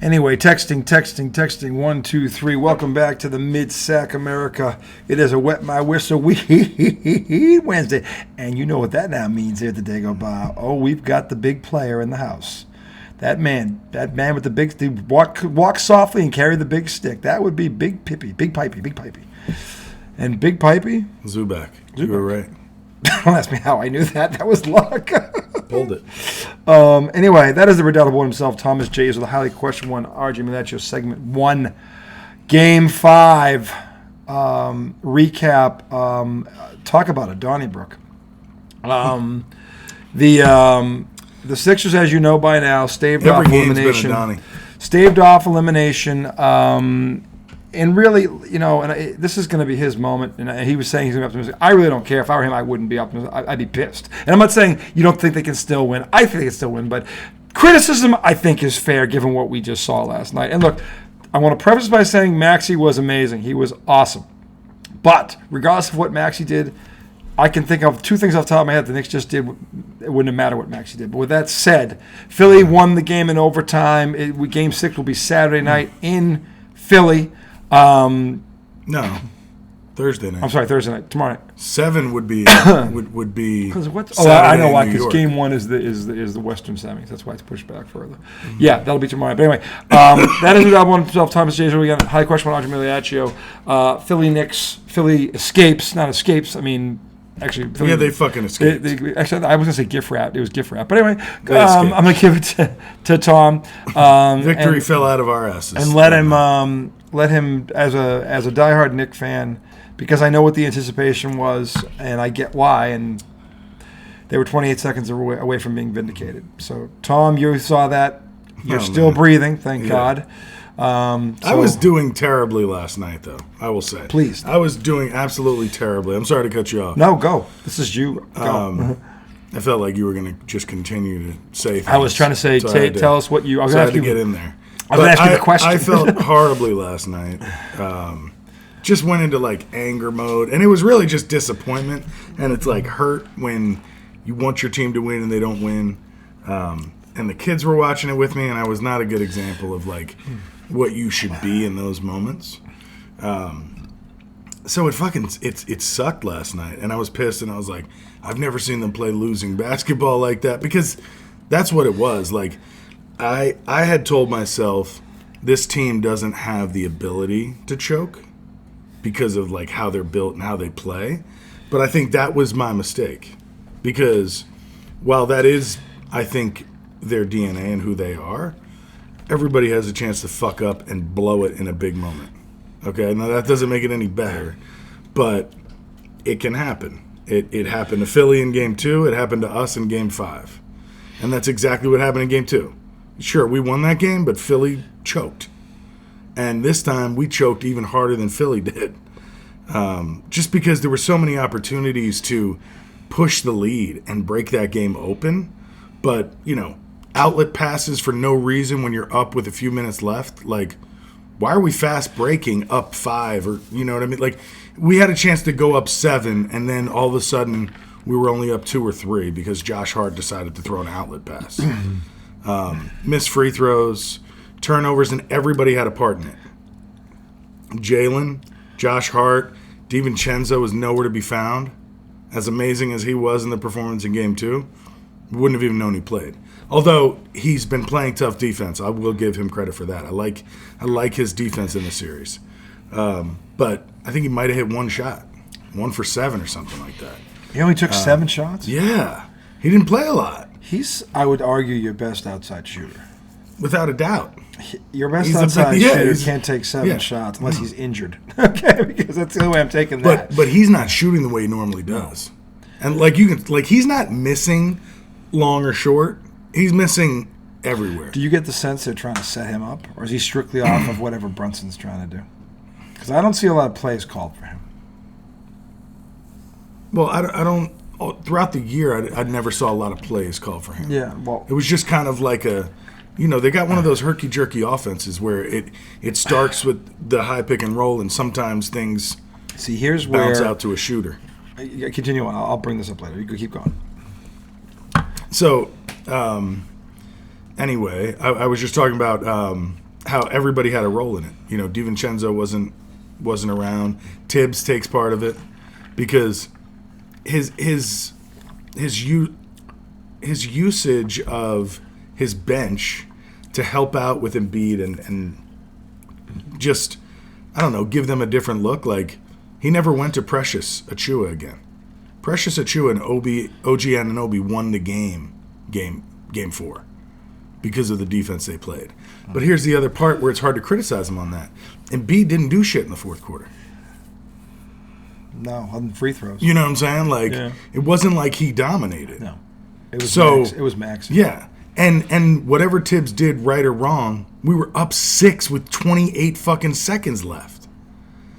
Anyway, texting. 1, 2, 3. Welcome back to the Mid-Sac America. It is a Wet My Whistle Wednesday. And you know what that now means here at the Dago Bar. Oh, we've got the big player in the house. That man with the big, walk softly and carry the big stick. That would be Big Pipey. And Big Pipey? Zubak. You were right. Don't ask me how I knew that. That was luck. Pulled it. Anyway, that is the redoubtable himself, Thomas J. with a highly questioned one. RJ Milaccio, segment 1. Game 5. Recap. Talk about a Donnybrook. The Sixers, as you know by now, staved off elimination. And really, this is going to be his moment. And he was saying he's going to be optimistic. I really don't care. If I were him, I wouldn't be optimistic. I'd be pissed. And I'm not saying you don't think they can still win. I think they can still win. But criticism, I think, is fair given what we just saw last night. And look, I want to preface by saying Maxey was amazing. He was awesome. But regardless of what Maxey did, I can think of 2 things off the top of my head the Knicks just did. It wouldn't matter what Maxey did. But with that said, Philly won the game in overtime. Game 6 will be Saturday night in Philly. No, Thursday night. I'm sorry, Thursday night. Tomorrow night. 7 would be would be. I know why. Because game 1 is the Western semis. That's why it's pushed back further. Mm-hmm. Yeah, that'll be tomorrow night. But anyway, that is the double one himself. Thomas J. We got a high question on Andre Miliaccio. Philly Knicks. Philly escapes. Not escapes. I mean. Actually, Philly, they fucking escaped. Actually, I was going to say gift wrap. It was gift wrap. But anyway, I'm going to give it to Tom. Victory fell out of our asses. And let him as a diehard Knick fan, because I know what the anticipation was, and I get why, and they were 28 seconds away from being vindicated. So, Tom, you saw that. You're still breathing, thank God. I was doing terribly last night, though, I will say. Please. I was doing absolutely terribly. I'm sorry to cut you off. No, go. This is you. Go. I felt like you were going to just continue to say things. I was trying to say, tell us what you... I had to get in there. I was going to ask you the question. I felt horribly last night. Just went into, anger mode. And it was really just disappointment. And it's, hurt when you want your team to win and they don't win. And the kids were watching it with me, and I was not a good example of, what you should be in those moments. So it sucked last night, and I was pissed, and I was like, I've never seen them play losing basketball like that, because that's what it was. I had told myself this team doesn't have the ability to choke because of how they're built and how they play, but I think that was my mistake, because while that is, I think, their DNA and who they are, everybody has a chance to fuck up and blow it in a big moment. Okay, now that doesn't make it any better, but it can happen. It happened to Philly in Game 2. It happened to us in Game 5. And that's exactly what happened in Game 2. Sure, we won that game, but Philly choked. And this time, we choked even harder than Philly did. Just because there were so many opportunities to push the lead and break that game open. But, outlet passes for no reason when you're up with a few minutes left. Why are we fast breaking up 5? Or, you know what I mean? We had a chance to go up 7, and then all of a sudden we were only up 2 or 3 because Josh Hart decided to throw an outlet pass. Missed free throws, turnovers, and everybody had a part in it. Jalen, Josh Hart, DiVincenzo was nowhere to be found. As amazing as he was in the performance in Game 2, we wouldn't have even known he played. Although he's been playing tough defense, I will give him credit for that. I like his defense in the series. But I think he might have hit one shot, 1 for 7 or something like that. He only took 7 shots? Yeah. He didn't play a lot. He's, I would argue, your best outside shooter. Without a doubt. Your best outside shooter can't take 7 shots unless he's injured. Okay, because that's the only way I'm taking that. But he's not shooting the way he normally does. And he's not missing long or short. He's missing everywhere. Do you get the sense they're trying to set him up, or is he strictly off of whatever Brunson's trying to do? Because I don't see a lot of plays called for him. Well, I don't. Throughout the year, I never saw a lot of plays called for him. Yeah, well, it was just kind of like they got one of those herky-jerky offenses where it starts with the high pick and roll, and sometimes things bounce out to a shooter. Continue on. I'll bring this up later. You can keep going. So, anyway, I was just talking about how everybody had a role in it. You know, DiVincenzo wasn't around. Tibbs takes part of it because his usage of his bench to help out with Embiid and just, I don't know, give them a different look. Like, he never went to Precious Achiuwa again. Precious Achiuwa and OG Anunoby won the game 4 because of the defense they played. But here's the other part where it's hard to criticize him on that. Embiid didn't do shit in the fourth quarter. No, on free throws. You know what I'm saying? Like, It wasn't like he dominated. No. It was Maxey. Yeah. And whatever Tibbs did, right or wrong, we were up 6 with 28 fucking seconds left.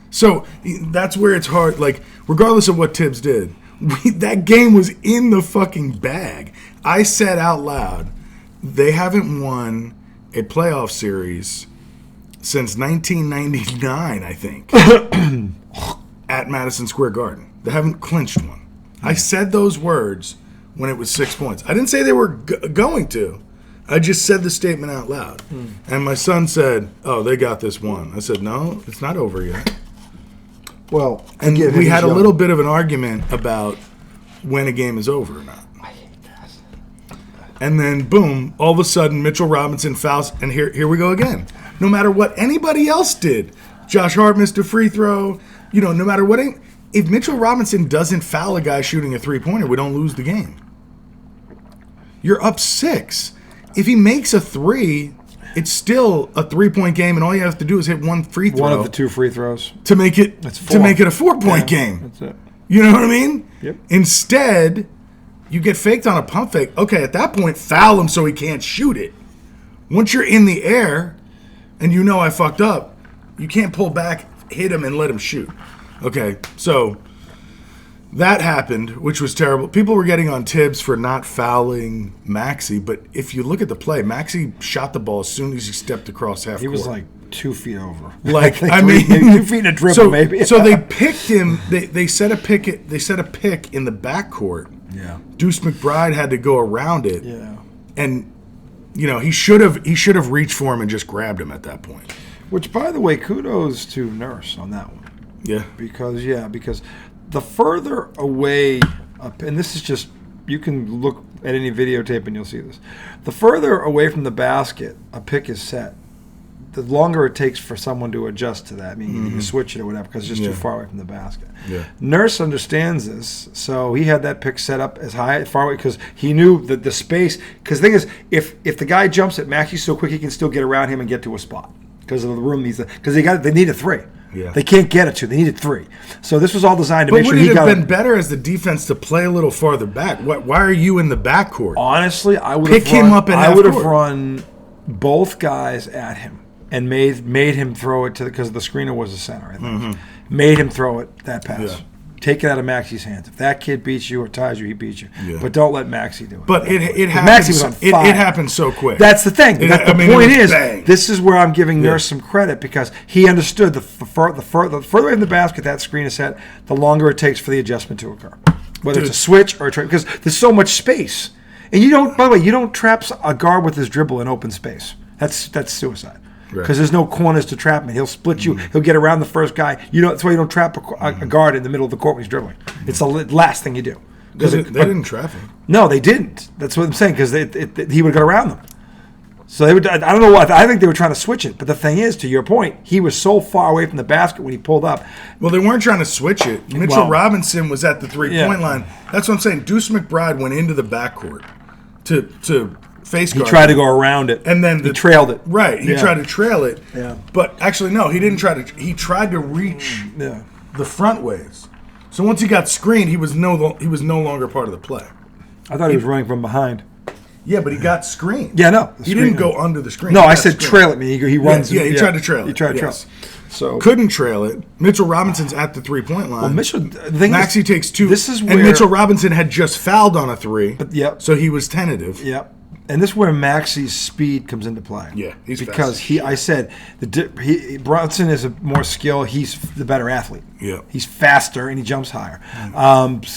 So that's where it's hard. Like, regardless of what Tibbs did, that game was in the fucking bag. I said out loud, they haven't won a playoff series since 1999, I think, at Madison Square Garden. They haven't clinched one. I said those words when it was 6 points. I didn't say they were going to. I just said the statement out loud. And my son said, "Oh, they got this one." I said, "No, it's not over yet." Well, and we had a little bit of an argument about when a game is over or not. I hate that. And then, boom, all of a sudden, Mitchell Robinson fouls, and here we go again. No matter what anybody else did, Josh Hart missed a free throw, no matter what. If Mitchell Robinson doesn't foul a guy shooting a three-pointer, we don't lose the game. You're up 6. If he makes a 3, it's still a 3-point game, and all you have to do is hit one free throw. One of the 2 free throws to make it a 4-point game. That's it. You know what I mean? Yep. Instead, you get faked on a pump fake. Okay, at that point, foul him so he can't shoot it. Once you're in the air, and I fucked up, you can't pull back, hit him, and let him shoot. Okay, so that happened, which was terrible. People were getting on Tibbs for not fouling Maxey, but if you look at the play, Maxey shot the ball as soon as he stepped across half court. He was like 2 feet over. Like, I mean, 2 feet in a dribble, maybe. So they picked him. They set a pick. They set a pick in the backcourt. Yeah. Deuce McBride had to go around it. Yeah. And he should have reached for him and just grabbed him at that point. Which, by the way, kudos to Nurse on that one. Yeah. Because the further away, and this is just, you can look at any videotape and you'll see this. The further away from the basket a pick is set, the longer it takes for someone to adjust to that. I mean, you can switch it or whatever because it's just too far away from the basket. Yeah. Nurse understands this, so he had that pick set up as far away because he knew that the space. Because the thing is, if the guy jumps at Maxey so quick, he can still get around him and get to a spot because of the room because they need a 3. Yeah. They can't get it to. They needed 3. So this was all designed to make sure he got. But would it have been better as the defense to play a little farther back? Why are you in the backcourt? Honestly, I would pick him up. I would have run both guys at him and made him throw it because the screener was the center. I think made him throw it that pass. Yeah. Take it out of Maxey's hands. If that kid beats you or ties you, he beats you. Yeah. But don't let Maxey do it. But it happens. It happened so quick. That's the thing. The point is, this is where I'm giving Nurse some credit because he understood the further away from the basket that screen is set, the longer it takes for the adjustment to occur. Whether it's a switch or a trap, because there's so much space. And by the way, you don't trap a guard with his dribble in open space. That's suicide. Because there's no corners to trap him. He'll split you. He'll get around the first guy. That's why you don't trap a guard in the middle of the court when he's dribbling. It's the last thing you do. They didn't trap him. No, they didn't. That's what I'm saying. Because he would go around them. So they would. I don't know what. I think they were trying to switch it. But the thing is, to your point, he was so far away from the basket when he pulled up. Well, they weren't trying to switch it. Mitchell Robinson was at the 3-point line. That's what I'm saying. Deuce McBride went into the backcourt to face guard. He tried to go around it, and then he trailed it. Right, he tried to trail it. Yeah. But actually, no, he didn't try to. He tried to reach the front ways. So once he got screened, he was no longer part of the play. I thought he was running from behind. Yeah, but he got screened. Yeah, no, he didn't go under the screen. No, I said trail it. He runs. Yeah, he tried to trail it. He tried to trail it. So couldn't trail it. Mitchell Robinson's at the 3-point line. Well, Maxey takes 2. This is where, and Mitchell Robinson had just fouled on a 3. Yep. So he was tentative. Yep. And this is where Maxey's speed comes into play. Yeah, he's because fast. I said Brunson is a more skill. He's the better athlete. Yeah, he's faster and he jumps higher.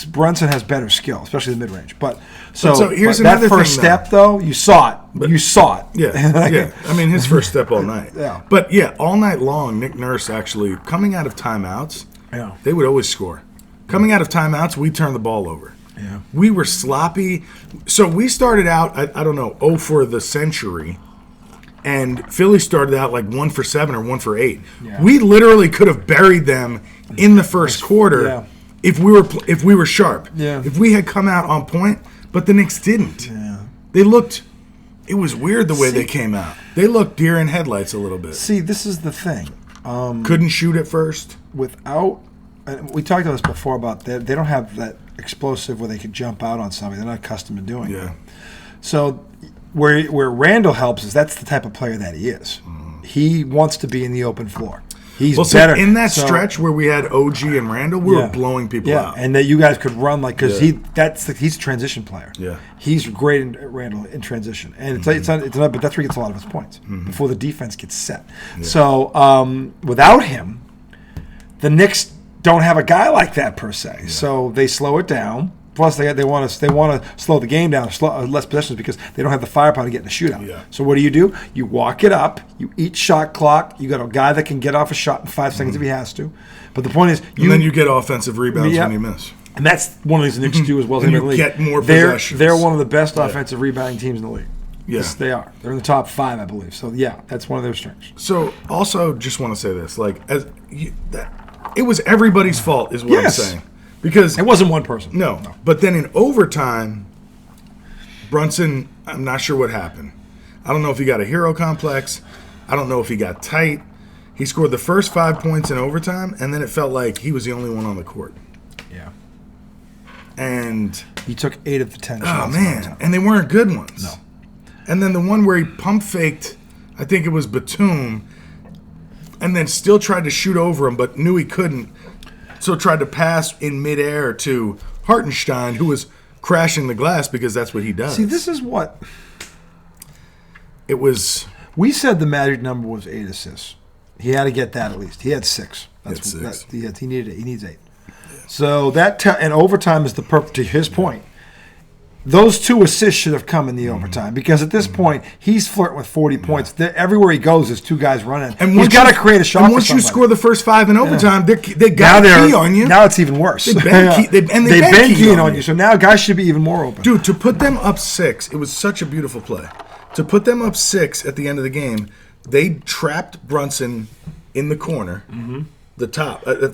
Brunson has better skill, especially the mid range. But here's that another first thing, step though, you saw it. You saw it. Yeah, yeah. I mean, his first step all night. Yeah. But yeah, all night long, Nick Nurse actually coming out of timeouts. Yeah. They would always score. Coming out of timeouts, we turn the ball over. Yeah. We were sloppy. So we started out, I don't know, 0 for the century. And Philly started out like 1 for 7 or 1 for 8. Yeah. We literally could have buried them in the first quarter if we were sharp. Yeah. If we had come out on point, but the Knicks didn't. Yeah. They looked, it was weird the way they came out. They looked deer in headlights a little bit. See, this is the thing. Couldn't shoot at first. Without, and we talked about this before about they don't have that explosive where they could jump out on somebody. They're not accustomed to doing it. So where Randall helps is that's the type of player that he is. He wants to be in the open floor. He's better. So in that stretch where we had OG and Randall, we were blowing people out. And that you guys could run because he's a transition player. Yeah, he's great in Randall in transition, and it's not, but that's where he gets a lot of his points before the defense gets set. Yeah. So without him, the Knicks don't have a guy like that per se. Yeah. So they slow it down. Plus, they want to slow the game down, less possessions because they don't have the firepower to get in the shootout. Yeah. So what do? You walk it up. You eat shot clock. You got a guy that can get off a shot in 5 seconds if he has to. But the point is, and then you get offensive rebounds when you miss. And that's one of these Knicks do as well as in the league. Get more possessions. They're one of the best offensive rebounding teams in the league. Yeah. Yes, they are. They're in the top 5, I believe. So yeah, that's one of their strengths. So also, just want to say this: it was everybody's fault, is what I'm saying. Because it wasn't one person. No. But then in overtime, Brunson, I'm not sure what happened. I don't know if he got a hero complex. I don't know if he got tight. He scored the first 5 points in overtime, and then it felt like he was the only one on the court. Yeah. And he took 8 of the 10 shots. Oh, man. And they weren't good ones. No. And then the one where he pump faked, I think it was Batum, and then still tried to shoot over him, but knew he couldn't. So tried to pass in midair to Hartenstein, who was crashing the glass because that's what he does. See, this is what it was. We said the magic number was 8 assists. He had to get that at least. He had 6. That's 6. He needed 8. He needs 8. Yeah. So that and overtime is the perfect. To his point, those 2 assists should have come in the overtime because at this point he's flirting with 40 points. Everywhere he goes, there's 2 guys running. And he's got to create a shot. And once you score the first 5 in overtime, they got a key on you. Now it's even worse. They've been keying on you. So now guys should be even more open. Dude, to put them up 6, it was such a beautiful play. To put them up 6 at the end of the game, they trapped Brunson in the corner, at the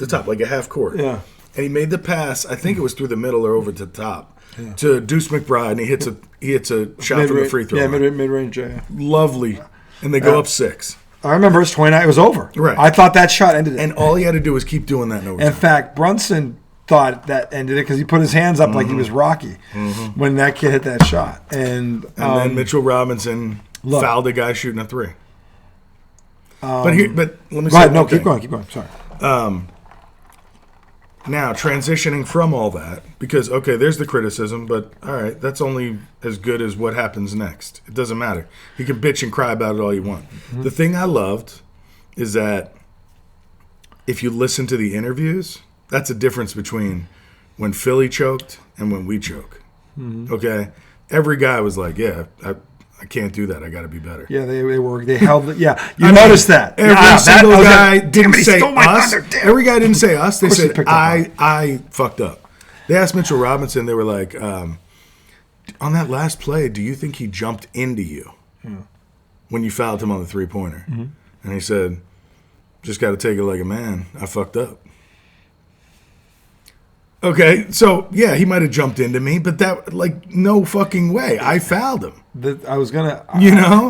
top, like a half court. Yeah. And he made the pass. I think it was through the middle or over to the top. Yeah. To Deuce McBride, and he hits a shot from the free throw. Yeah, mid-range. Yeah. Lovely. And they go up 6. I remember it's 29. It was over. Right. I thought that shot ended it. And all he had to do was keep doing that in overtime. In fact, Brunson thought that ended it because he put his hands up like he was Rocky when that kid hit that shot. And then Mitchell Robinson fouled a guy shooting a 3. But let me say no, keep going. Sorry. Now, transitioning from all that, because, okay, there's the criticism, but, all right, that's only as good as what happens next. It doesn't matter. You can bitch and cry about it all you want. The thing I loved is that if you listen to the interviews, that's a difference between when Philly choked and when we choke. Okay? Every guy was like, yeah, I can't do that. I got to be better. Yeah, they held it. Yeah, you noticed that. Every single guy didn't say us. Every guy didn't say us. They said I fucked up. They asked Mitchell Robinson. They were like, on that last play, do you think he jumped into you when you fouled him on the 3-pointer? And he said, just got to take it like a man. I fucked up. Okay, so yeah, he might have jumped into me, but that no fucking way. I fouled him. I was gonna,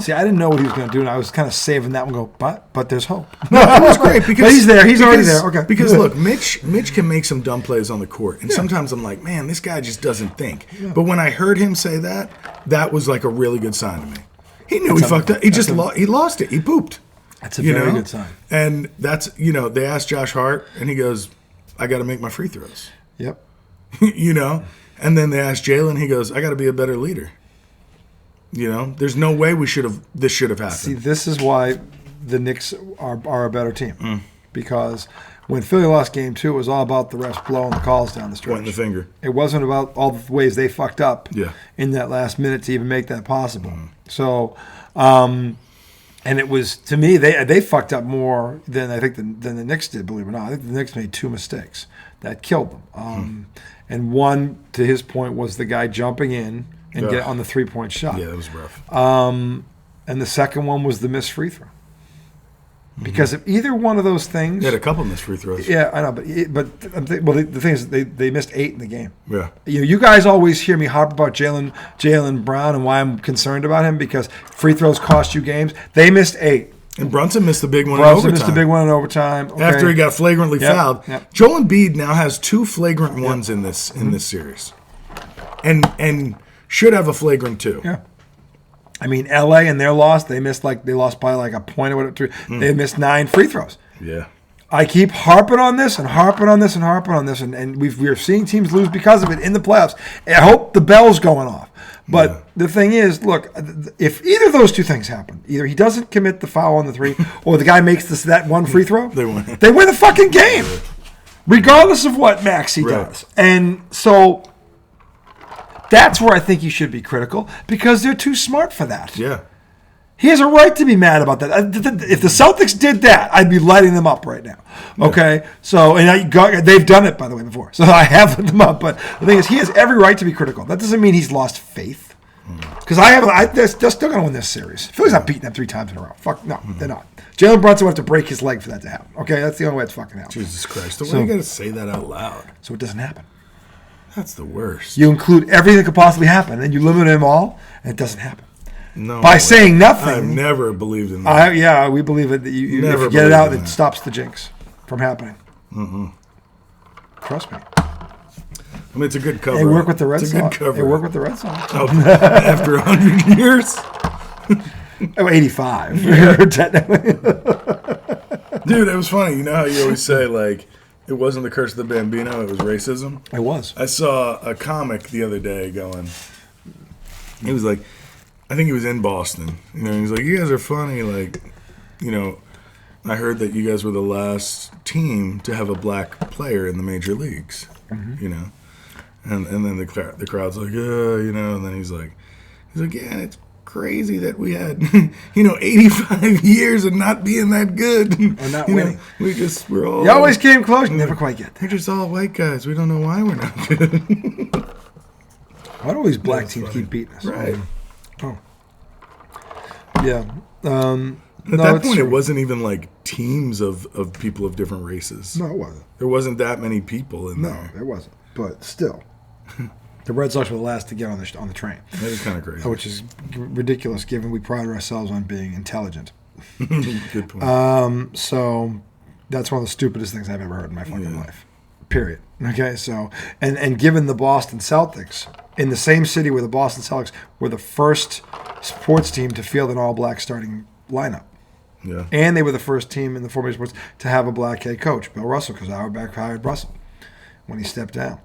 see, I didn't know what he was gonna do, and I was kind of saving that one. But there's hope. No, it was great because but he's there. He's already there. Okay, because look, Mitch can make some dumb plays on the court, and sometimes I'm like, man, this guy just doesn't think. Yeah. But when I heard him say that was like a really good sign to me. He knew he fucked up. He lost it. He pooped. That's a very good sign. And that's they asked Josh Hart, and he goes, I got to make my free throws. Yep. And then they asked Jalen, he goes, I got to be a better leader. There's no way this should have happened. See, this is why the Knicks are a better team. Because when Philly lost Game 2, it was all about the refs blowing the calls down the stretch. Pointing the finger. It wasn't about all the ways they fucked up in that last minute to even make that possible. So, and it was, to me, they fucked up more than I think than the Knicks did, believe it or not. I think the Knicks made 2 mistakes that killed them. And one, to his point, was the guy jumping in and get on the 3-point shot. Yeah, that was rough. And the second one was the missed free throw. Because if either one of those things, they had a couple missed free throws. Yeah, I know, but the thing is, they missed 8 in the game. Yeah, you guys always hear me harp about Jaylen Brown and why I'm concerned about him because free throws cost you games. They missed 8. And Brunson missed the big one in overtime. Missed the big one in overtime. Okay. After he got flagrantly fouled. Yep. Joel Embiid now has 2 flagrant ones in this series. And should have a flagrant 2. Yeah. I mean, LA and their loss, they lost by like a point or whatever. They missed 9 free throws. Yeah. I keep harping on this and harping on this and harping on this, and we're seeing teams lose because of it in the playoffs. I hope the bell's going off. But the thing is, look, if either of those 2 things happen, either he doesn't commit the foul on the 3, or the guy makes that one free throw, they win the fucking game, regardless of what Maxey does. And so that's where I think you should be critical because they're too smart for that. Yeah. He has a right to be mad about that. If the Celtics did that, I'd be lighting them up right now. Okay? Yeah. So, and they've done it, by the way, before. So I have lit them up. But the thing is, he has every right to be critical. That doesn't mean he's lost faith. Because they're still going to win this series. Philly's not beating them 3 times in a row. Fuck, no, they're not. Jalen Brunson would have to break his leg for that to happen. Okay? That's the only way it's fucking happens. Jesus Christ. Why you got to say that out loud? So it doesn't happen. That's the worst. You include everything that could possibly happen, and you limit them all, and it doesn't happen. No, by saying nothing. I've never believed in that. We believe it. If you get it out, it stops the jinx from happening. Trust me. I mean, it's a good cover. They work with the Red Sox. It's a good cover. They work with the Red Sox. After 100 years? 85. Technically. Dude, it was funny. You know how you always say, like, it wasn't the curse of the Bambino, it was racism? It was. I saw a comic the other day going, he was like, I think he was in Boston. He was like, you guys are funny. Like, I heard that you guys were the last team to have a black player in the major leagues. And then the crowd's like, and then he's like, yeah, it's crazy that we had, 85 years of not being that good. Or not winning. We're all. You always came close, you never quite get there. We're just all white guys. We don't know why we're not good. Why do all these black teams keep beating us? Right. Oh. Yeah. At that point, it wasn't even like teams of people of different races. No, it wasn't. There wasn't that many people in there. No, there wasn't. But still, the Red Sox were the last to get on the train. That is kind of crazy. Which is ridiculous, given we pride ourselves on being intelligent. Good point. So that's one of the stupidest things I've ever heard in my fucking life. Period. Okay, so and given the Boston Celtics in the same city where the Boston Celtics were the first sports team to field an all-black starting lineup. Yeah. And they were the first team in the formation sports to have a black head coach, Bill Russell, because Auerbach hired Russell when he stepped down.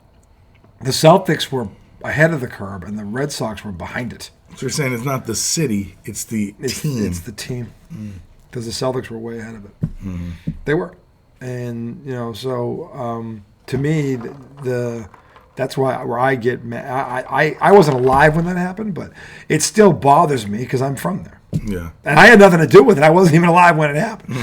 The Celtics were ahead of the curve, and the Red Sox were behind it. So you're saying it's not the city, it's the team. It's the team. Because the Celtics were way ahead of it. They were. And, so to me, that's where I get mad. I wasn't alive when that happened, but it still bothers me because I'm from there. Yeah. And I had nothing to do with it. I wasn't even alive when it happened.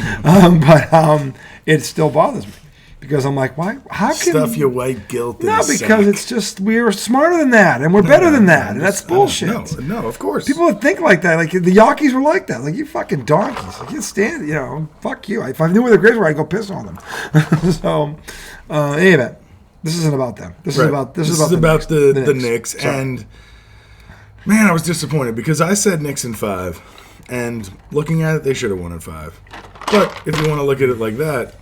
But it still bothers me. Because I'm like, why? How can stuff your white guilt? No, because it's just we're smarter than that, and we're better than that, and that's bullshit. No, of course. People that think like that, like the Yankees were like that, like you fucking donkeys. I can't stand it. Fuck you. If I knew where the Grays were, I'd go piss on them. So, anyway, this isn't about them. This is about the Knicks. And man, I was disappointed because I said Knicks in 5, and looking at it, they should have won in 5. But if you want to look at it like that.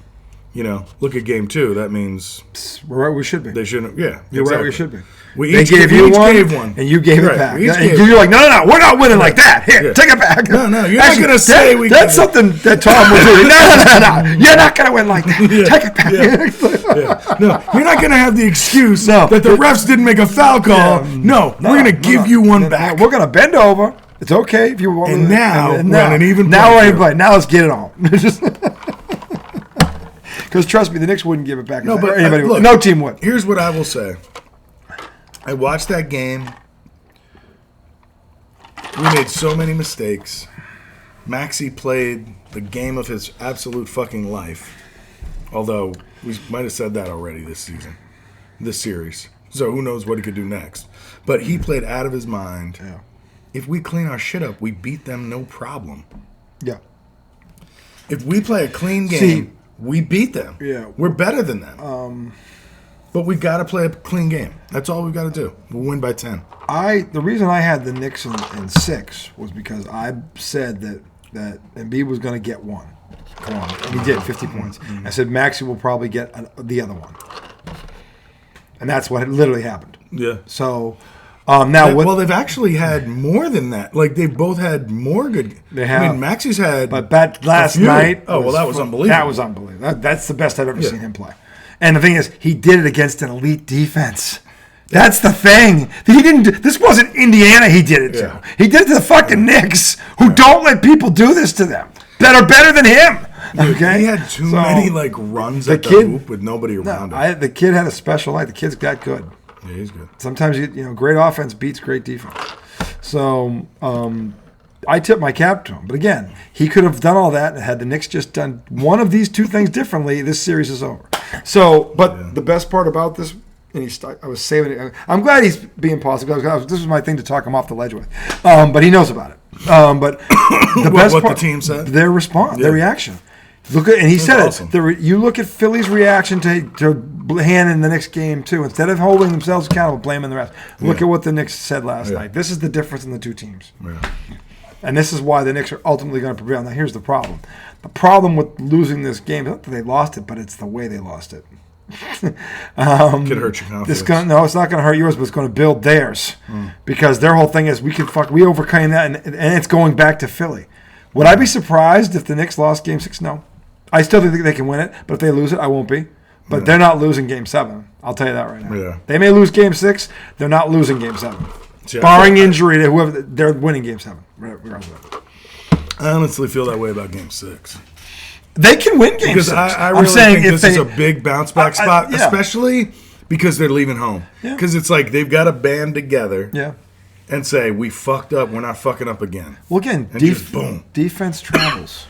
Look at game 2. That means we're right where we should be. They shouldn't. Yeah, you're right where you should be. They gave you one, and you gave it back. You're like, no, we're not winning like that. Here, take it back. No, you're not going to say we. That's something that Tom was doing. No. You're not going to win like that. Take it back. No, you're not going to have the excuse that the refs didn't make a foul call. No, we're going to give you one back. We're going to bend over. It's okay if you want. And now we're on an even now playing we're field. even play. Now let's get it on. Because trust me, the Knicks wouldn't give it back. No, but anybody, look, no team would. Here's what I will say. I watched that game. We made so many mistakes. Maxey played the game of his absolute fucking life. Although we might have said that already this series. So who knows what he could do next. But he played out of his mind. Yeah. If we clean our shit up, we beat them no problem. Yeah. If we play a clean game, we beat them. Yeah. We're better than them. But we got to play a clean game. That's all we got to do. We'll win by 10. The reason I had the Knicks in 6 was because I said that Embiid was going to get one. Come on. And he did, 50 points. I said Maxey will probably get the other one. And that's what literally happened. Yeah. So, now what... Well, they've actually had more than that. Like, they've both had more good... They have. I mean, Maxey's had... But that last night... Oh, well, that was unbelievable. That was unbelievable. That's the best I've ever seen him play. And the thing is, he did it against an elite defense. That's the thing. He didn't. This wasn't Indiana he did it to. He did it to the fucking Knicks, who don't let people do this to them. That are better than him. Okay? He had too many, runs at the hoop with nobody around him. The kid had a special life. The kid's that good. Yeah, he's good. Sometimes, great offense beats great defense. So, I tip my cap to him. But again, he could have done all that, and had the Knicks just done one of these two things differently, this series is over. So, but the best part about this, and I was saving it. I'm glad he's being positive. This was my thing to talk him off the ledge with. But he knows about it. But the best what part, the team said? Their response, their reaction. And he said awesome. You look at Philly's reaction to hand in the next game, too. Instead of holding themselves accountable, blaming the rest. Look at what the Knicks said last night. This is the difference in the two teams. Yeah. And this is why the Knicks are ultimately going to prevail. Now, here's the problem. The problem with losing this game is not that they lost it, but it's the way they lost it. Could hurt your confidence. No, it's not going to hurt yours, but it's going to build theirs. Because their whole thing is we overcame that, and it's going back to Philly. Would I be surprised if the Knicks lost Game 6? No. I still think they can win it, but if they lose it, I won't be. But they're not losing Game 7. I'll tell you that right now. Yeah. They may lose Game 6. They're not losing Game 7. See, Barring injury to whoever, they're winning Game 7. Regardless of that. I honestly feel that way about Game 6. They can win Game 6. Because I really think this is a big bounce back spot, especially because they're leaving home. Because it's like they've got to band together and say, we fucked up, we're not fucking up again. Well, again, boom. Defense travels.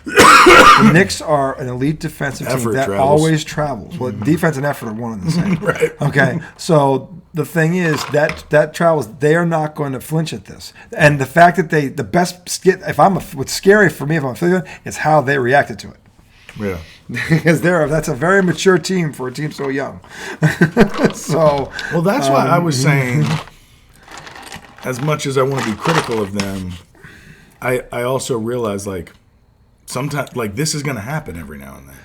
The Knicks are an elite defensive team that always travels. Well, defense and effort are one and the same. Right. Okay. So the thing is that travels. They are not going to flinch at this. And the fact that what's scary for me if I'm a Philly fan is how they reacted to it. Yeah. Because that's a very mature team for a team so young. Well, that's why I was saying, as much as I want to be critical of them, I also realize sometimes this is going to happen every now and then.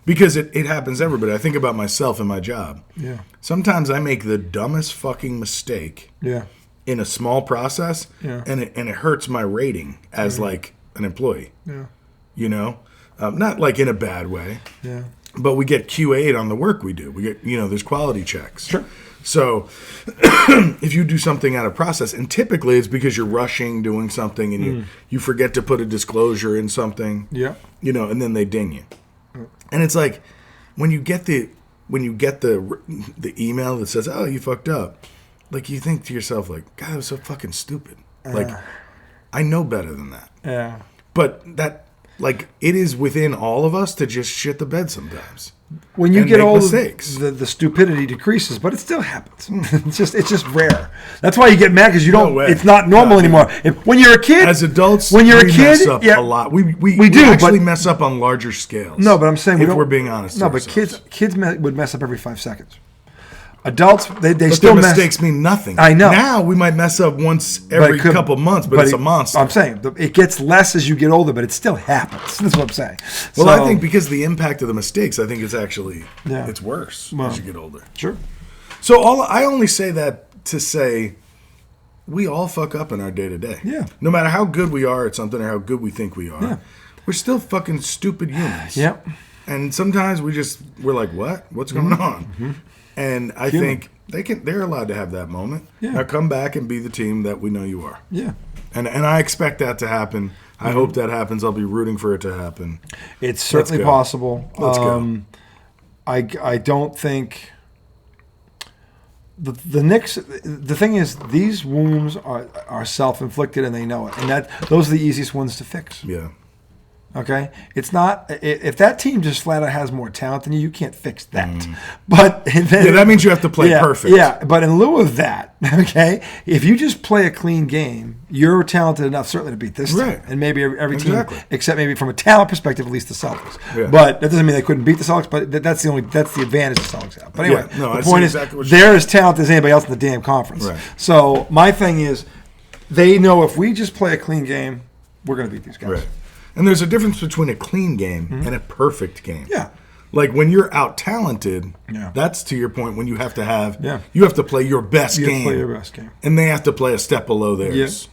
Because it happens to everybody. I think about myself and my job. Yeah. Sometimes I make the dumbest fucking mistake in a small process, and it hurts my rating as an employee. Yeah. Not in a bad way. Yeah. But we get QA'd on the work we do. We get there's quality checks. Sure. So if you do something out of process, and typically it's because you're rushing doing something and you forget to put a disclosure in something. Yeah. And then they ding you. And it's like when you get the email that says, "Oh, you fucked up," you think to yourself "God, that was so fucking stupid." I know better than that. Yeah. But that it is within all of us to just shit the bed sometimes. When you get older, the stupidity decreases, but it still happens. It's just rare. That's why you get mad because it's not normal anymore. When you're a kid, as adults, we mess up a lot. We actually mess up on larger scales. No, but I'm saying we're being honest. No, but kids would mess up every 5 seconds. Adults, they but still their mistakes mean nothing. I know. Now we might mess up once every couple months, but it's a monster. I'm saying it gets less as you get older, but it still happens. That's what I'm saying. Well, I think because of the impact of the mistakes, I think it's actually it's worse as you get older. Sure. So I only say that to say we all fuck up in our day to day. Yeah. No matter how good we are at something or how good we think we are, we're still fucking stupid humans. Yep. And sometimes we're like, what? What's going on? Mm-hmm. And I think they're allowed to have that moment. Yeah. Now come back and be the team that we know you are. Yeah. And I expect that to happen. I hope that happens. I'll be rooting for it to happen. It's certainly possible. Let's go. I don't think the Knicks. The thing is, these wounds are self-inflicted, and they know it. And those are the easiest ones to fix. Yeah. Okay, it's not if that team just flat out has more talent than you, you can't fix that. But then, that means you have to play perfect. Yeah, but in lieu of that, okay, if you just play a clean game, you're talented enough certainly to beat this team, and maybe every team, except maybe from a talent perspective, at least the Celtics. Yeah. But that doesn't mean they couldn't beat the Celtics. But that's the advantage the Celtics have. But anyway, the point is they're as talented as anybody else in the damn conference. Right. So my thing is, they know if we just play a clean game, we're going to beat these guys. Right. And there's a difference between a clean game and a perfect game. Yeah. Like when you're out talented, that's to your point when you have to you have to play your best game. Play your best game. And they have to play a step below theirs.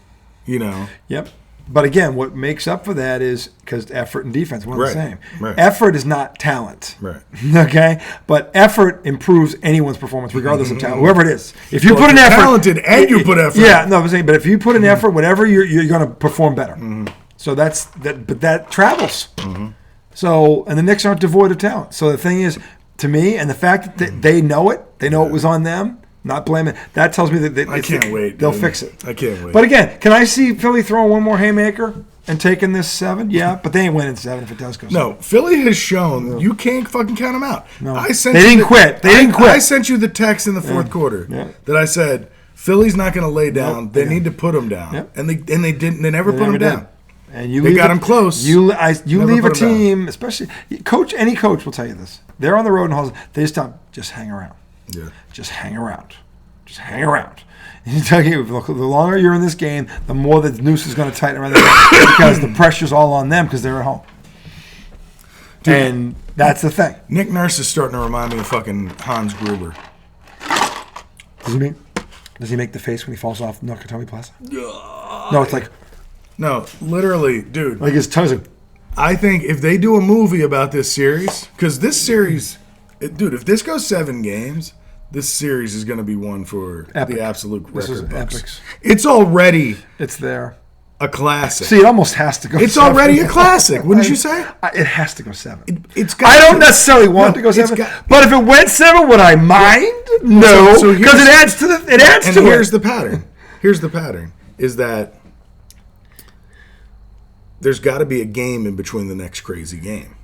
You know. Yep. But again, what makes up for that is because effort and defense are the same. Right. Effort is not talent. Right. Okay? But effort improves anyone's performance regardless of talent, whoever it is. If you put an effort, talented and you put effort. Yeah, no, I'm saying, but if you put an effort, whatever you're going to perform better. So that's that, but that travels. So, and the Knicks aren't devoid of talent. So the thing is, to me, and the fact that they know it was on them, not blaming. That tells me that I can't wait. They'll fix it. I can't wait. But again, can I see Philly throwing one more haymaker and taking this 7? Yeah, but they ain't winning 7 if it does go 7. No, Philly has shown you can't fucking count them out. No. They didn't quit. They didn't quit. I sent you the text in the fourth quarter that I said Philly's not going to lay down. They need to put them down, and they didn't. They never put them down. And you got them close. You leave a team, especially any coach will tell you this. They're on the road in halls. They just hang around. Yeah. Just hang around. Just hang around. And you tell you, the longer you're in this game, the more the noose is going to tighten around them because the pressure's all on them because they're at home. Dude, and that's the thing. Nick Nurse is starting to remind me of fucking Hans Gruber. Does he make the face when he falls off Nakatomi Plaza? No, it's like. No, literally, dude. Like his tongue's like. I think if they do a movie about this series, because this series, dude, if this goes 7 games, this series is going to be one for the absolute record books. It's already. It's there. A classic. See, it almost has to go. It's 7. Already a classic, wouldn't you say? It has to go 7. I don't necessarily want to go 7, but if it went 7, would I mind? No, because it adds to the. It adds to it. And here's the pattern. Here's the pattern: is that there's got to be a game in between the next crazy game.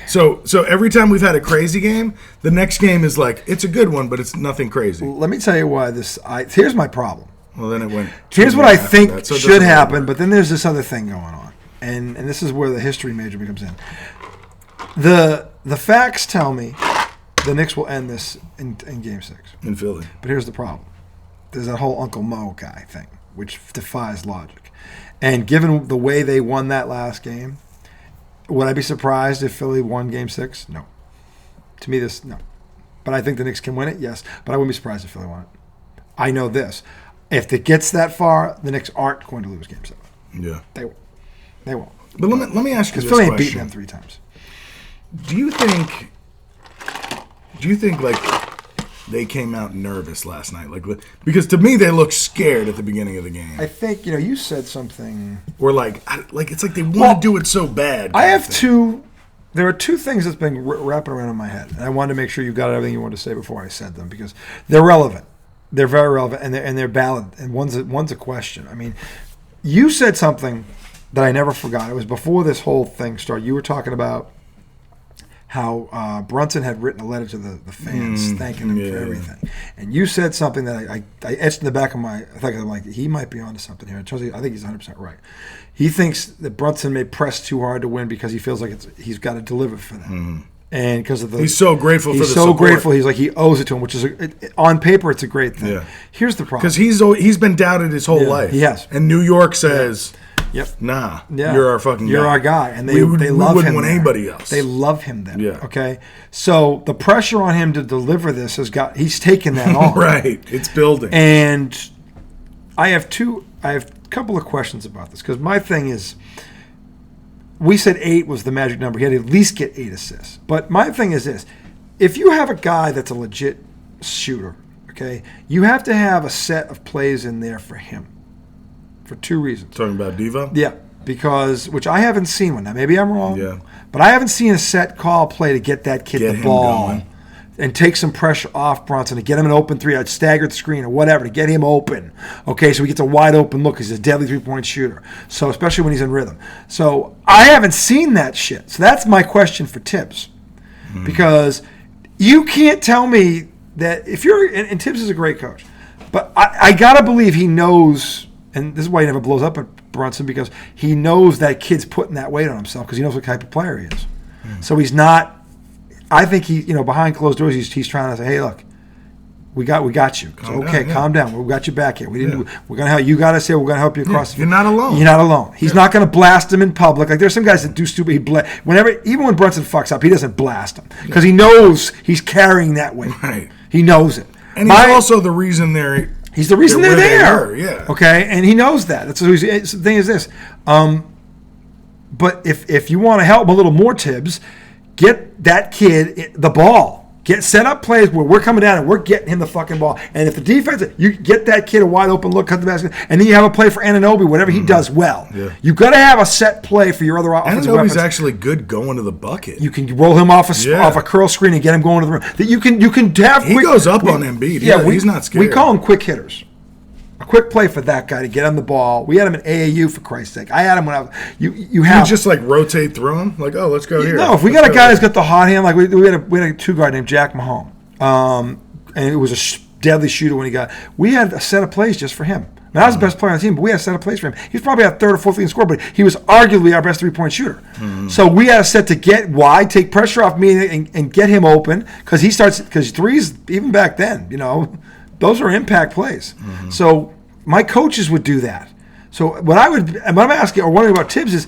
So every time we've had a crazy game, the next game is like it's a good one, but it's nothing crazy. Let me tell you why here's my problem. Well, then it went. Here's what I think should happen, but then there's this other thing going on, and this is where the history major comes in. The facts tell me the Knicks will end this in Game 6 in Philly. But here's the problem: there's that whole Uncle Mo guy thing, which defies logic. And given the way they won that last game, would I be surprised if Philly won Game 6? No. To me, no. But I think the Knicks can win it, yes. But I wouldn't be surprised if Philly won it. I know this. If it gets that far, the Knicks aren't going to lose Game 7. Yeah. They won't. But let me ask you this question. Because Philly ain't beaten them 3 times. Do you think like they came out nervous last night? Like, because to me they looked scared at the beginning of the game. I think you said something. Or like it's like they want to do it so bad. I have 2. There are 2 things that's been wrapping around in my head, and I wanted to make sure you got everything you wanted to say before I said them because they're relevant. They're very relevant, and they're valid. And one's a question. I mean, you said something that I never forgot. It was before this whole thing started. You were talking about how Brunson had written a letter to the fans thanking him for everything. And you said something that I etched in the back of my – I'm like, he might be onto something here. I think he's 100% right. He thinks that Brunson may press too hard to win because he feels like he's got to deliver for them. And because of he's so grateful for the support. He's so grateful. He's like, he owes it to him, which is, on paper, it's a great thing. Yeah. Here's the problem. Because he's been doubted his whole life. He has. And New York says – Yep. Nah, you're our fucking guy. You're our guy. And they love him. We wouldn't want anybody else. They love him then. Yeah. Okay? So the pressure on him to deliver this he's taken that on. Right. It's building. And I have a couple of questions about this because my thing is, we said 8 was the magic number. He had to at least get 8 assists. But my thing is this. If you have a guy that's a legit shooter, okay, you have to have a set of plays in there for him. for 2 reasons. Talking about Devo? Yeah, because, which I haven't seen one. Now, maybe I'm wrong. Yeah. But I haven't seen a set call play to get that kid the ball going. and take some pressure off Brunson, to get him an open three, a staggered screen or whatever, to get him open. Okay, so he gets a wide open look. He's a deadly three-point shooter. So, especially when he's in rhythm. So, I haven't seen that shit. So, that's my question for Tibbs. Because you can't tell me that if you're, and Tibbs is a great coach, but I got to believe he knows, and this is why he never blows up at Brunson, because he knows that kid's putting that weight on himself because he knows what type of player he is. So he's not, I think he, behind closed doors, he's trying to say, hey, look, we got you. Calm down. We got you back here. We're gonna help you. Got us here. We're gonna help you across. You're not alone. You're not alone. He's not gonna blast him in public. Like there's some guys that do stupid. Even when Brunson fucks up, he doesn't blast him because he knows he's carrying that weight. Right. He knows it. And he's also the reason they're. He's the reason they're there. Yeah. Okay, and he knows that. That's the thing is this. But if you want to help him a little more, Tibbs, get that kid the ball. Get set up plays where we're coming down and we're getting him the fucking ball. And if the defense, you get that kid a wide open look, cut the basket, and then you have a play for Anunoby, whatever he does well. Yeah. You've got to have a set play for your other offensive weapons. Anunoby's actually good going to the bucket. You can roll him off a curl screen and get him going to the rim. That you can have. He goes up on Embiid. Yeah, he's not scared. We call him quick hitters. A quick play for that guy to get him the ball. We had him in AAU, for Christ's sake. I had him when I was. You just like rotate through him, like, oh, let's go here. No, if we got a guy that's got the hot hand, like we had a two guard named Jack Mahone, and it was a deadly shooter when he got. We had a set of plays just for him. Now, I was the best player on the team, but we had a set of plays for him. He's probably our third or fourth leading scorer, but he was arguably our best 3-point shooter. So we had a set to get wide, take pressure off me, and get him open because threes, even back then, those are impact plays. So my coaches would do that. So what I'm asking or wondering about Tibbs is,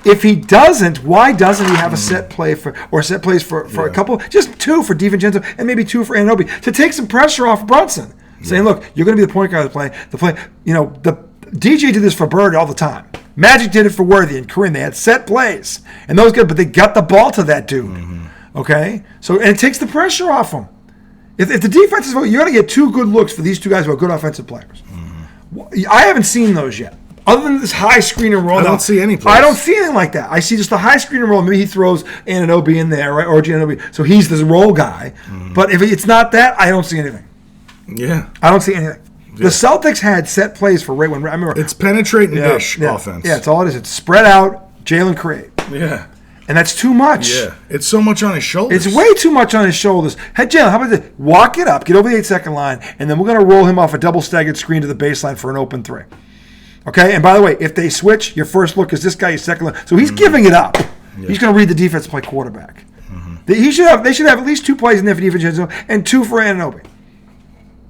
if he doesn't, why doesn't he have a set play or set plays for a couple, just 2 for DiVincenzo and maybe 2 for Anunoby to take some pressure off Brunson, saying, look, you're going to be the point guard of the play. The DJ did this for Bird all the time. Magic did it for Worthy and Kareem. They had set plays and those good, but they got the ball to that dude. Okay, and it takes the pressure off him. If the defense is, you got to get 2 good looks for these 2 guys who are good offensive players. I haven't seen those yet. Other than this high screen and roll. I don't see any plays. I don't see anything like that. I see just the high screen and roll. Maybe he throws Anunoby in there, right? Or Anunoby. So he's the roll guy. But if it's not that, I don't see anything. Yeah. I don't see anything. Yeah. The Celtics had set plays for when I remember. It's penetrate and dish offense. Yeah, it's all it is. It's spread out, Jalen create. Yeah. And that's too much. Yeah. It's so much on his shoulders. It's way too much on his shoulders. Hey, Jalen, how about this? Walk it up, get over the 8-second line, and then we're going to roll him off a double staggered screen to the baseline for an open 3. Okay? And by the way, if they switch, your first look is this guy, your second look. So he's giving it up. Yeah. He's going to read the defense play quarterback. They should have at least 2 plays in there for DiVincenzo and 2 for Anunoby.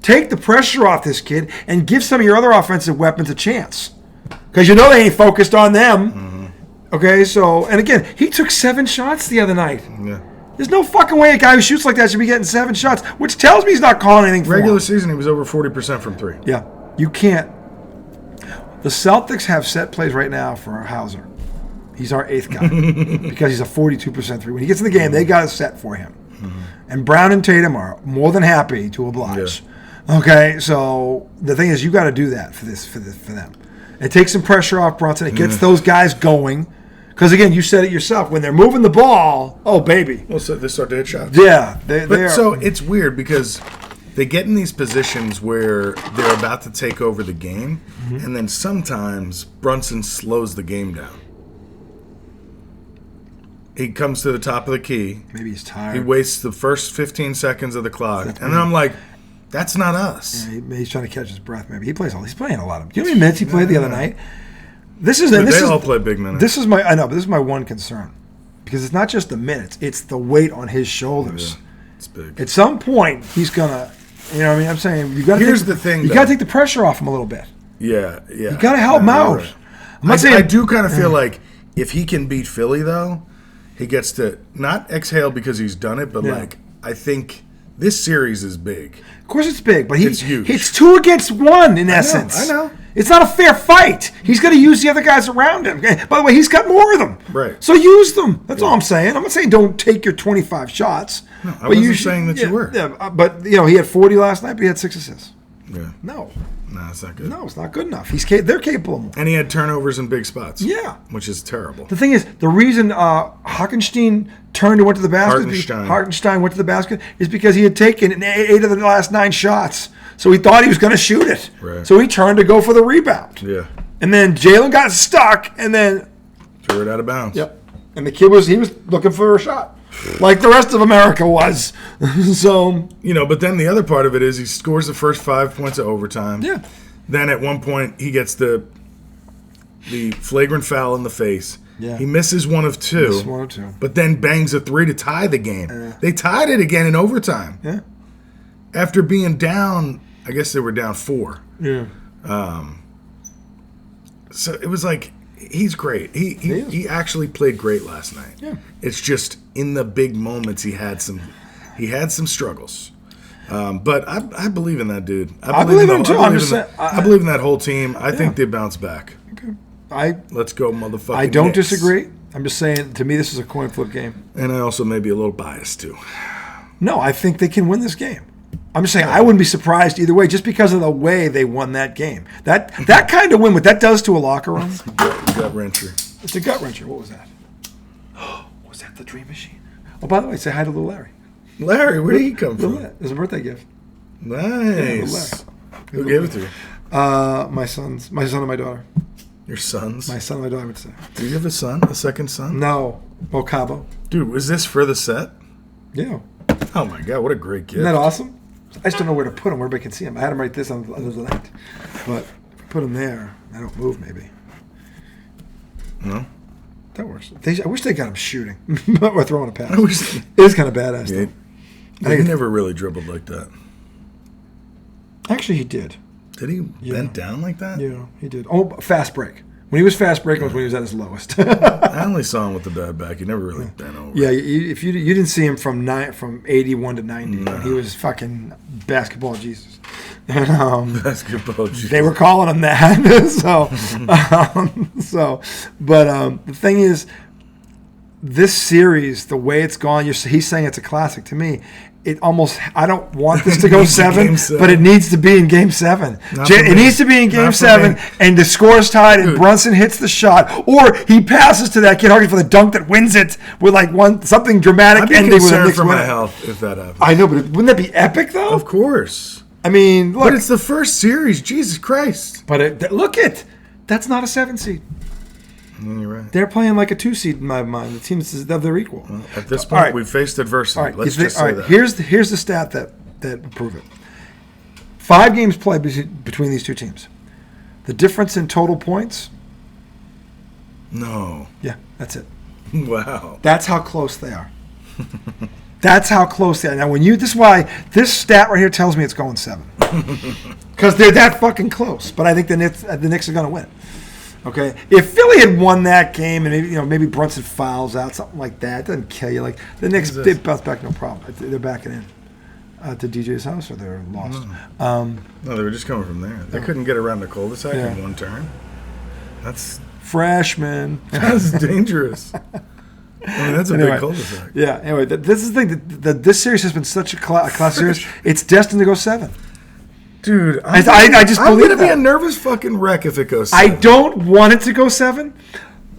Take the pressure off this kid and give some of your other offensive weapons a chance. Because they ain't focused on them. Okay, so, and again, he took 7 shots the other night. Yeah. There's no fucking way a guy who shoots like that should be getting 7 shots, which tells me he's not calling anything for Regular season, he was over 40% from 3. Yeah, you can't. The Celtics have set plays right now for Hauser. He's our 8th guy because he's a 42% 3. When he gets in the game, they got a set for him. And Brown and Tatum are more than happy to oblige. Yeah. Okay, so the thing is, you got to do that for them. It takes some pressure off Brunson. It gets those guys going. Because, again, you said it yourself. When they're moving the ball, oh, baby. Well, so they start to hit shots. Yeah. So it's weird because they get in these positions where they're about to take over the game, and then sometimes Brunson slows the game down. He comes to the top of the key. Maybe he's tired. He wastes the first 15 seconds of the clock. And then I'm like, that's not us. Yeah, he's trying to catch his breath, maybe. He's playing a lot of. Do you know how many minutes he played the other night? They all play big minutes. This is my one concern. Because it's not just the minutes, it's the weight on his shoulders. Yeah, it's big. At some point, he's gonna, I'm saying, you got to Here's the thing, you got to take the pressure off him a little bit. Yeah. You got to help him out. Right. I do kind of feel like if he can beat Philly, though, he gets to not exhale because he's done it, but I think this series is big. Of course it's big, but it's huge. It's 2 against 1 in essence. I know. It's not a fair fight. He's going to use the other guys around him. By the way, he's got more of them. Right. So use them. That's all I'm saying. I'm not saying don't take your 25 shots. No, I wasn't saying that you were. Yeah, but he had 40 last night, but he had 6 assists. Yeah. No. No, it's not good. No, it's not good enough. They're capable of more. And he had turnovers in big spots. Yeah. Which is terrible. The thing is, the reason Hockenstein turned and went to the basket, Hartenstein went to the basket, is because he had taken 8 of the last 9 shots. So he thought he was going to shoot it. Right. So he turned to go for the rebound. Yeah. And then Jalen got stuck and then threw it out of bounds. Yep. And the kid was looking for a shot. Like the rest of America was. So, but then the other part of it is he scores the first 5 points of overtime. Yeah. Then at one point he gets the flagrant foul in the face. Yeah. He misses one of two. But then bangs a 3 to tie the game. They tied it again in overtime. Yeah. After being down, I guess they were down 4. Yeah. So it was like, he's great. He actually played great last night. Yeah. It's just in the big moments he had some struggles. But I believe in that dude. I believe in him too. I believe in that whole team. I think they bounce back. Okay. Let's go, motherfucking I don't Knicks. disagree. I'm just saying, to me, this is a coin flip game. And I also may be a little biased too. No, I think they can win this game. I'm just saying I wouldn't be surprised either way, just because of the way they won that game. That kind of win, what that does to a locker room. Gut wrencher. It's a gut wrencher. What was that? Was that the Dream Machine? Oh, by the way, say hi to little Larry. Larry, where did he come from? It was a birthday gift. Nice. Who gave it to you? My son and my daughter. Your sons? My son and my daughter would say. Do you have a son? A second son? No. Cabo. Dude, was this for the set? Yeah. Oh my God, what a great gift. Isn't that awesome? I just don't know where to put him, where everybody can see him. I had him right this on the other night. But if I put him there, I don't move maybe. No? That works. I wish they got him shooting or throwing a pass. It is kind of badass. Yeah, he never really dribbled like that. Actually, he did. Did he bend down like that? Yeah, he did. Oh, fast break. When he was fast breaking was when he was at his lowest. I only saw him with the bad back. He never really bent over. Yeah, if you didn't see him from 81 to 90, no. He was fucking basketball Jesus. And, basketball Jesus. They were calling him that. But the thing is, this series, the way it's gone, he's saying it's a classic. To me, I don't want this to go 7, but it needs to be in Game 7. It needs to be in Game 7, and the score's tied, and Brunson hits the shot, or he passes to that kid Hardy for the dunk that wins it with something dramatic ending with a Knicks for my winner. health if that happens. I know, but wouldn't that be epic though? Of course. I mean, look. But it's the first series. Jesus Christ. But that's not a 7 seed. You're right. They're playing like a 2 seed in my mind. The teams they're equal. Well, at this point, we've faced adversity. All right. Let's just say that. Here's the stat that would prove it. 5 games played between these two teams. The difference in total points? No. Yeah, that's it. Wow. That's how close they are. That's how close they are. Now, this is why this stat right here tells me it's going 7. Because they're that fucking close. But I think the Knicks are going to win. Okay, if Philly had won that game and maybe Brunson fouls out, something like that, it doesn't kill you. Like the Knicks, they bounce back no problem. They're backing in to DJ's house, or they're lost. No, they were just coming from there. They couldn't get around the cul-de-sac in one turn. That's freshman. That's dangerous. I mean, that's a big cul-de-sac. Yeah. Anyway, this is the thing. This series has been such a class series. It's destined to go 7. Dude, I just believe I'm going to be a nervous fucking wreck if it goes 7. I don't want it to go 7,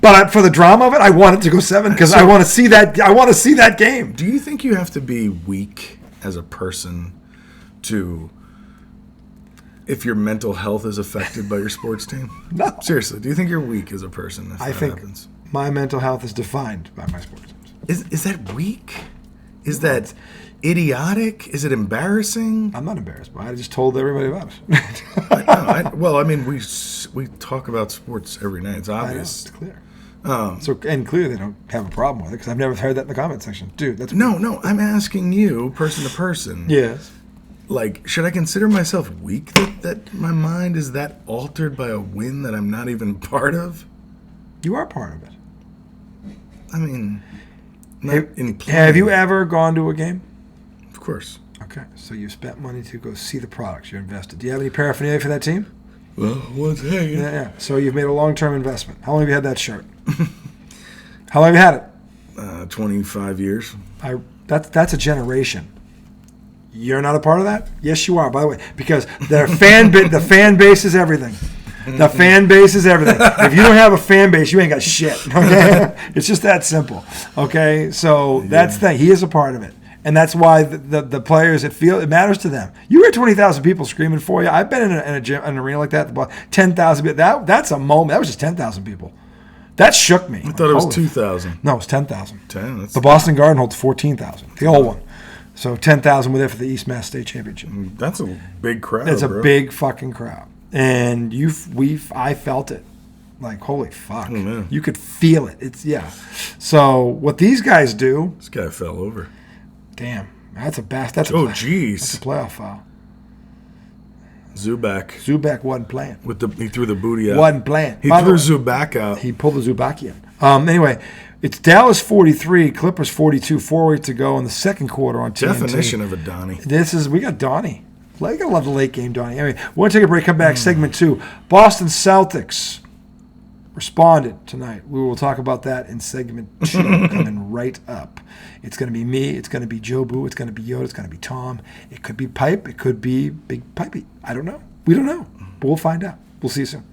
but for the drama of it, I want it to go 7 because I want to see that. I want to see that game. Do you think you have to be weak as a person if your mental health is affected by your sports team? No. Seriously, do you think you're weak as a person if that happens? My mental health is defined by my sports teams. Is that weak? Is that idiotic? Is it embarrassing? I'm not embarrassed, but I just told everybody about it. Well, I mean, we talk about sports every night. It's obvious. I know, it's clear. And clearly they don't have a problem with it because I've never heard that in the comment section. Dude, that's weird. No. I'm asking you, person to person. Yes. Like, should I consider myself weak that my mind is that altered by a win that I'm not even part of? You are part of it. I mean, have you ever gone to a game? Of course. Okay, so you spent money to go see the products you invested. Do you have any paraphernalia for that team? Well, what's hanging? Yeah. So you've made a long-term investment. How long have you had that shirt? How long have you had it? 25 years. That's a generation. You're not a part of that? Yes, you are, by the way, because the fan base is everything. The fan base is everything. If you don't have a fan base, you ain't got shit. Okay, it's just that simple. Okay, so that's the thing. He is a part of it, and that's why the players it matters to them. You hear 20,000 people screaming for you. I've been in an arena like that. About 10,000. That's a moment. That was just 10,000 people. That shook me. I thought it was 2,000. No, it was 10,000. 10. The Boston Garden holds 14,000. The old one. So 10,000 were there for the East Mass State Championship. That's a big crowd. It's a big fucking crowd, and I felt it, like holy fuck. Oh, man. You could feel it. So what these guys do? This guy fell over. Damn, that's a best. That's a jeez. That's a playoff foul. Zubac wasn't playing. He threw the booty out. Wasn't playing. He threw Zubac out. He pulled the Zubac in. Anyway. It's Dallas 43, Clippers 42, 4-8 to go in the second quarter on TNT. Definition of a Donnie. We got Donnie. I gotta love the late game Donnie. Anyway, we're gonna take a break, come back, segment 2. Boston Celtics responded tonight. We will talk about that in segment 2, coming right up. It's gonna be me, it's gonna be Joe Boo, it's gonna be Yoda, it's gonna be Tom. It could be Pipe, it could be Big Pipey. I don't know. We don't know. But we'll find out. We'll see you soon.